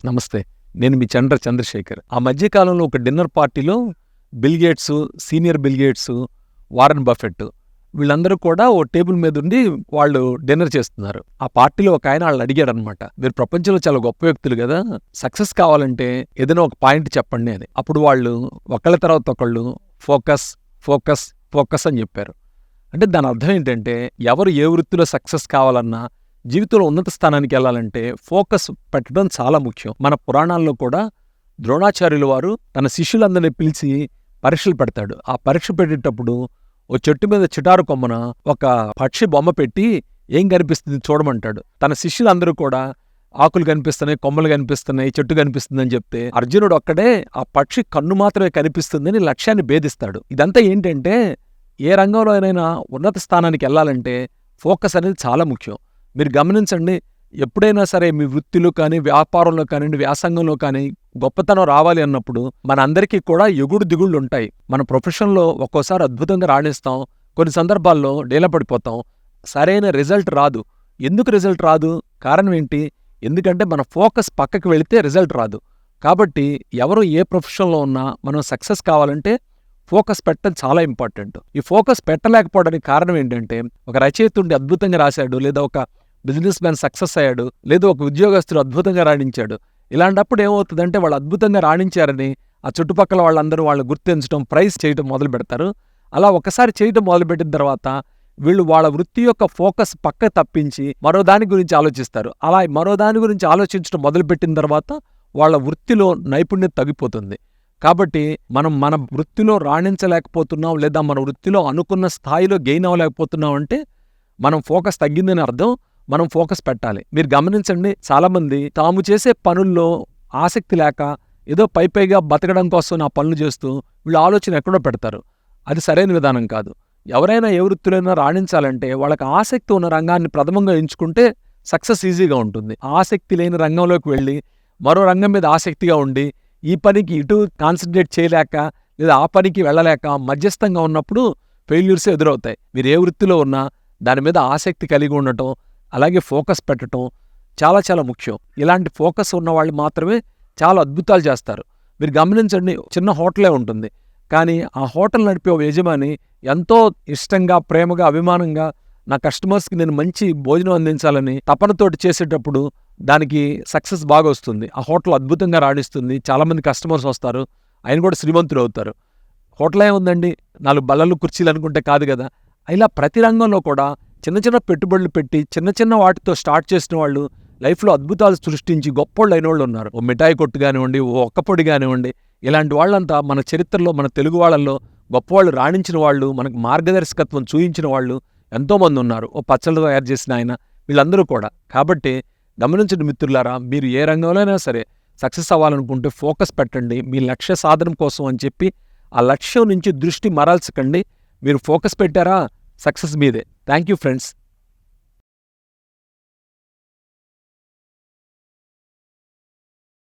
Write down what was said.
నమస్తే. నేను మీ చంద్రశేఖర్. ఆ మధ్య కాలంలో ఒక డిన్నర్ పార్టీలో bill gates, senior bill gates, Warren Buffett వీళ్ళందరూ కూడా ఓ టేబుల్ మీదుండి వాళ్ళు డిన్నర్ చేస్తున్నారు. ఆ పార్టీలో ఒకాయన ఆళ్ళని అడిగాడనమాట. మీరు ప్రపంచంలో చాలా గొప్ప వ్యక్తులు గదా! సక్సెస్ కావాలంటే ఏదైనా ఒక పాయింట్ చెప్పండి అని. అప్పుడు వాళ్ళు ఒకళ్ళ తర్వాత ఒకళ్ళు ఫోకస్, ఫోకస్, ఫోకస్ అని చెప్పారు. అంటే దాని అర్థం ఏంటంటే ఎవరు ఏ వృత్తిలో సక్సెస్ కావాలన్నా, జీవితంలో ఉన్నత స్థానానికి వెళ్ళాలంటే ఫోకస్ పెట్టడం చాలా ముఖ్యం. మన పురాణాల్లో కూడా ద్రోణాచార్యుల వారు తన శిష్యులందరినీ పిలిచి పరీక్షలు పెడతాడు. ఆ పరీక్ష పెట్టేటప్పుడు ఓ చెట్టు మీద చిటారు కొమ్మన ఒక పక్షి బొమ్మ పెట్టి ఏం కనిపిస్తుంది చూడమంటాడు. తన శిష్యులందరూ కూడా ఆకులు కనిపిస్తున్నాయి, కొమ్మలు కనిపిస్తున్నాయి, చెట్టు కనిపిస్తుందని చెప్తే అర్జునుడు ఒక్కడే ఆ పక్షి కన్ను మాత్రమే కనిపిస్తుందని లక్ష్యాన్ని భేదిస్తాడు. ఇదంతా ఏంటంటే ఏ రంగంలో అయినా ఉన్నత స్థానానికి వెళ్ళాలంటే ఫోకస్ అనేది చాలా ముఖ్యం. మీరు గమనించండి, ఎప్పుడైనా సరే మీ వృత్తిలో కానీ, వ్యాపారంలో కానివ్వండి, వ్యాసంగంలో కానీ గొప్పతనం రావాలి అన్నప్పుడు మన అందరికీ కూడా ఎగుడు దిగుళ్ళు ఉంటాయి. మన ప్రొఫెషన్లో ఒక్కోసారి అద్భుతంగా రాణిస్తాం, కొన్ని సందర్భాల్లో డీలపడిపోతాం, సరైన రిజల్ట్ రాదు. ఎందుకు రిజల్ట్ రాదు? కారణం ఏంటి? ఎందుకంటే మన ఫోకస్ పక్కకి వెళితే రిజల్ట్ రాదు. కాబట్టి ఎవరు ఏ ప్రొఫెషన్లో ఉన్నా మనం సక్సెస్ కావాలంటే ఫోకస్ పెట్టడం చాలా ఇంపార్టెంట్. ఈ ఫోకస్ పెట్టలేకపోవడానికి కారణం ఏంటంటే ఒక రచయితుండి అద్భుతంగా రాశాడు, లేదా ఒక బిజినెస్ మ్యాన్ సక్సెస్ అయ్యాడు, లేదా ఒక ఉద్యోగస్తుడు అద్భుతంగా రాణించాడు. ఇలాంటప్పుడు ఏమవుతుందంటే వాళ్ళు అద్భుతంగా రాణించారని ఆ చుట్టుపక్కల వాళ్ళందరూ వాళ్ళని గుర్తించడం, ప్రైజ్ చేయడం మొదలు పెడతారు. అలా ఒకసారి చేయడం మొదలుపెట్టిన తర్వాత వీళ్ళు వాళ్ళ వృత్తి యొక్క ఫోకస్ పక్క తప్పించి మరో దాని గురించి ఆలోచిస్తారు. అలా మరో దాని గురించి ఆలోచించడం మొదలుపెట్టిన తర్వాత వాళ్ళ వృత్తిలో నైపుణ్యత తగ్గిపోతుంది. కాబట్టి మనం మన వృత్తిలో రాణించలేకపోతున్నాం, లేదా మన వృత్తిలో అనుకున్న స్థాయిలో గెయిన్ అవ్వలేకపోతున్నాం అంటే మనం ఫోకస్ తగ్గిందని అర్థం. మనం ఫోకస్ పెట్టాలి. మీరు గమనించండి, చాలామంది తాము చేసే పనుల్లో ఆసక్తి లేక ఏదో పైపైగా బతకడం కోసం ఆ పనులు చేస్తూ వీళ్ళ ఆలోచన ఎక్కడో పెడతారు. అది సరైన విధానం కాదు. ఎవరైనా ఏ వృత్తిలోనైనా రాణించాలంటే వాళ్ళకి ఆసక్తి ఉన్న రంగాన్ని ప్రథమంగా ఎంచుకుంటే సక్సెస్ ఈజీగా ఉంటుంది. ఆసక్తి లేని రంగంలోకి వెళ్ళి మరో రంగం మీద ఆసక్తిగా ఉండి ఈ పనికి ఇటు కాన్సన్ట్రేట్ చేయలేక, లేదా ఆ పనికి వెళ్ళలేక మధ్యస్థంగా ఉన్నప్పుడు ఫెయిల్యూర్స్ ఎదురవుతాయి. మీరు ఏ వృత్తిలో ఉన్నా దాని మీద ఆసక్తి కలిగి ఉండటం, అలాగే ఫోకస్ పెట్టడం చాలా చాలా ముఖ్యం. ఇలాంటి ఫోకస్ ఉన్న వాళ్ళు మాత్రమే చాలా అద్భుతాలు చేస్తారు. మీరు గమనించండి, చిన్న హోటలే ఉంటుంది, కానీ ఆ హోటల్ నడిపే ఓ యజమాని ఎంతో ఇష్టంగా, ప్రేమగా, అభిమానంగా నా కస్టమర్స్కి నేను మంచి భోజనం అందించాలని తపనతోటి చేసేటప్పుడు దానికి సక్సెస్ బాగా వస్తుంది. ఆ హోటల్ అద్భుతంగా రాణిస్తుంది, చాలామంది కస్టమర్స్ వస్తారు, ఆయన కూడా శ్రీమంతుడు అవుతారు. హోటల్ ఏముందండి, 4 బల్లలు కుర్చీలు అనుకుంటే కాదు కదా. ఇలా ప్రతి రంగంలో కూడా చిన్న చిన్న పెట్టుబడులు పెట్టి చిన్న చిన్న వాటితో స్టార్ట్ చేసిన వాళ్ళు లైఫ్లో అద్భుతాలు సృష్టించి గొప్పోళ్ళు అయిన వాళ్ళు ఉన్నారు. ఓ మిఠాయి కొట్టు కానివ్వండి, ఓ ఒక్కపొడి కానివ్వండి, ఇలాంటి వాళ్ళంతా మన చరిత్రలో, మన తెలుగు వాళ్ళల్లో గొప్పవాళ్ళు, రాణించిన వాళ్ళు, మనకు మార్గదర్శకత్వం చూయించిన వాళ్ళు ఎంతోమంది ఉన్నారు. ఓ పచ్చళ్ళు తయారు చేసిన ఆయన, వీళ్ళందరూ కూడా. కాబట్టి గమనించండి మిత్రులారా, మీరు ఏ రంగంలో అయినా సరే సక్సెస్ అవ్వాలనుకుంటే ఫోకస్ పెట్టండి మీ లక్ష్య సాధన కోసం అని చెప్పి. ఆ లక్ష్యం నుంచి దృష్టి మరల్చకండి. మీరు ఫోకస్ పెట్టారా, సక్సెస్ మీదే. Thank you friends.